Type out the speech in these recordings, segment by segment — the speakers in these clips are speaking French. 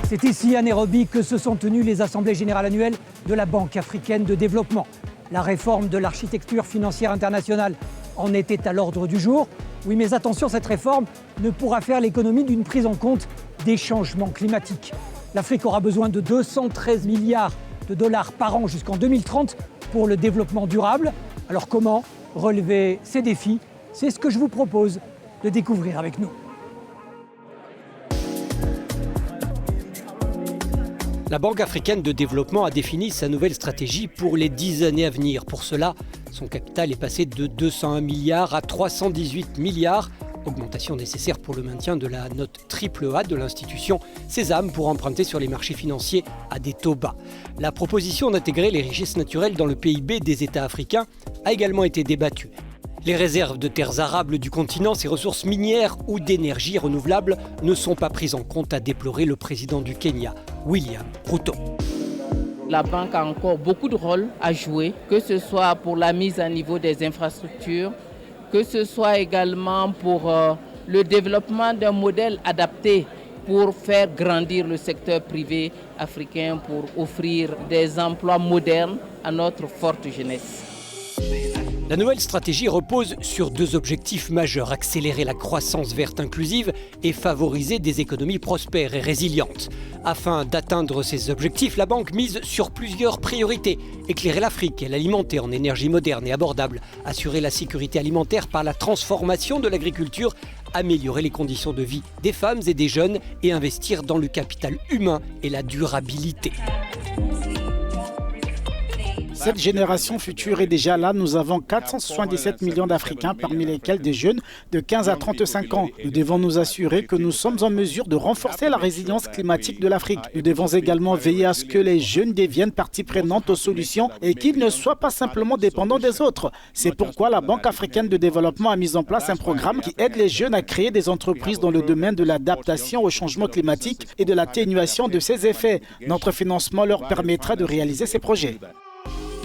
C'est ici, à Nairobi, que se sont tenues les assemblées générales annuelles de la Banque africaine de développement. La réforme de l'architecture financière internationale en était à l'ordre du jour. Oui, mais attention, cette réforme ne pourra faire l'économie d'une prise en compte des changements climatiques. L'Afrique aura besoin de 213 milliards de dollars par an jusqu'en 2030 pour le développement durable. Alors comment relever ces défis? C'est ce que je vous propose de découvrir avec nous. La Banque africaine de développement a défini sa nouvelle stratégie pour les 10 années à venir. Pour cela, son capital est passé de 201 milliards à 318 milliards. Augmentation nécessaire pour le maintien de la note AAA de l'institution Sésame pour emprunter sur les marchés financiers à des taux bas. La proposition d'intégrer les richesses naturelles dans le PIB des États africains a également été débattue. Les réserves de terres arables du continent, ses ressources minières ou d'énergie renouvelable ne sont pas prises en compte, a déploré le président du Kenya, William Ruto. La banque a encore beaucoup de rôles à jouer, que ce soit pour la mise à niveau des infrastructures, que ce soit également pour le développement d'un modèle adapté pour faire grandir le secteur privé africain, pour offrir des emplois modernes à notre forte jeunesse. La nouvelle stratégie repose sur deux objectifs majeurs, accélérer la croissance verte inclusive et favoriser des économies prospères et résilientes. Afin d'atteindre ces objectifs, la banque mise sur plusieurs priorités. Éclairer l'Afrique et l'alimenter en énergie moderne et abordable, assurer la sécurité alimentaire par la transformation de l'agriculture, améliorer les conditions de vie des femmes et des jeunes et investir dans le capital humain et la durabilité. Cette génération future est déjà là. Nous avons 477 millions d'Africains, parmi lesquels des jeunes de 15 à 35 ans. Nous devons nous assurer que nous sommes en mesure de renforcer la résilience climatique de l'Afrique. Nous devons également veiller à ce que les jeunes deviennent partie prenante aux solutions et qu'ils ne soient pas simplement dépendants des autres. C'est pourquoi la Banque africaine de développement a mis en place un programme qui aide les jeunes à créer des entreprises dans le domaine de l'adaptation au changement climatique et de l'atténuation de ses effets. Notre financement leur permettra de réaliser ces projets.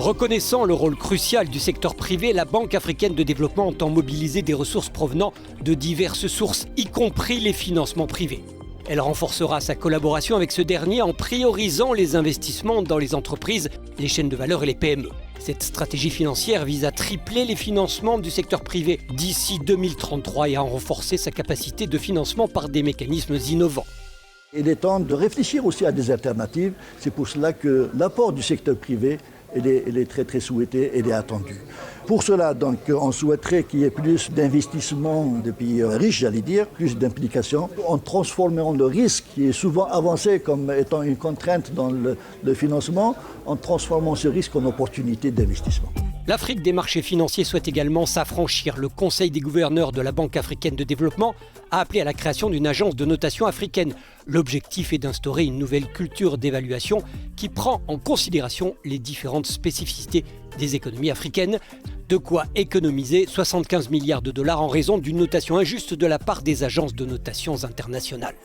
Reconnaissant le rôle crucial du secteur privé, la Banque africaine de développement entend mobiliser des ressources provenant de diverses sources, y compris les financements privés. Elle renforcera sa collaboration avec ce dernier en priorisant les investissements dans les entreprises, les chaînes de valeur et les PME. Cette stratégie financière vise à tripler les financements du secteur privé d'ici 2033 et à renforcer sa capacité de financement par des mécanismes innovants. Il est temps de réfléchir aussi à des alternatives. C'est pour cela que l'apport du secteur privé elle est très très souhaitée, elle est attendue. Pour cela, donc, on souhaiterait qu'il y ait plus d'investissements des pays riches, j'allais dire, plus d'implication, en transformant le risque, qui est souvent avancé comme étant une contrainte dans le financement, en transformant ce risque en opportunité d'investissement. L'Afrique des marchés financiers souhaite également s'affranchir. Le Conseil des gouverneurs de la Banque africaine de développement a appelé à la création d'une agence de notation africaine. L'objectif est d'instaurer une nouvelle culture d'évaluation qui prend en considération les différentes spécificités des économies africaines. De quoi économiser 75 milliards de dollars en raison d'une notation injuste de la part des agences de notations internationales.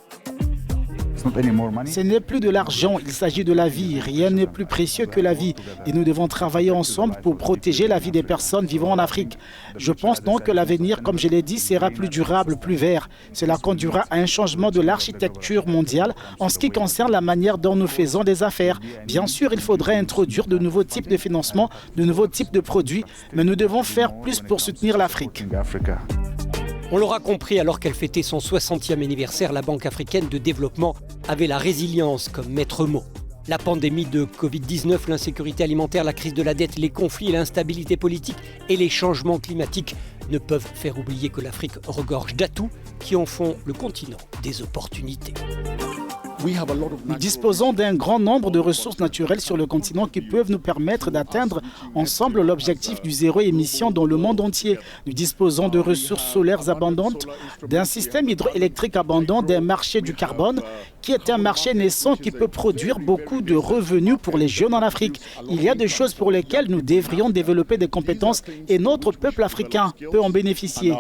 Ce n'est plus de l'argent, il s'agit de la vie. Rien n'est plus précieux que la vie. Et nous devons travailler ensemble pour protéger la vie des personnes vivant en Afrique. Je pense donc que l'avenir, comme je l'ai dit, sera plus durable, plus vert. Cela conduira à un changement de l'architecture mondiale en ce qui concerne la manière dont nous faisons des affaires. Bien sûr, il faudrait introduire de nouveaux types de financement, de nouveaux types de produits, mais nous devons faire plus pour soutenir l'Afrique. On l'aura compris, alors qu'elle fêtait son 60e anniversaire, la Banque africaine de développement avait la résilience comme maître mot. La pandémie de Covid-19, l'insécurité alimentaire, la crise de la dette, les conflits, l'instabilité politique et les changements climatiques ne peuvent faire oublier que l'Afrique regorge d'atouts qui en font le continent des opportunités. Nous disposons d'un grand nombre de ressources naturelles sur le continent qui peuvent nous permettre d'atteindre ensemble l'objectif du zéro émission dans le monde entier. Nous disposons de ressources solaires abondantes, d'un système hydroélectrique abondant, d'un marché du carbone qui est un marché naissant qui peut produire beaucoup de revenus pour les jeunes en Afrique. Il y a des choses pour lesquelles nous devrions développer des compétences et notre peuple africain peut en bénéficier.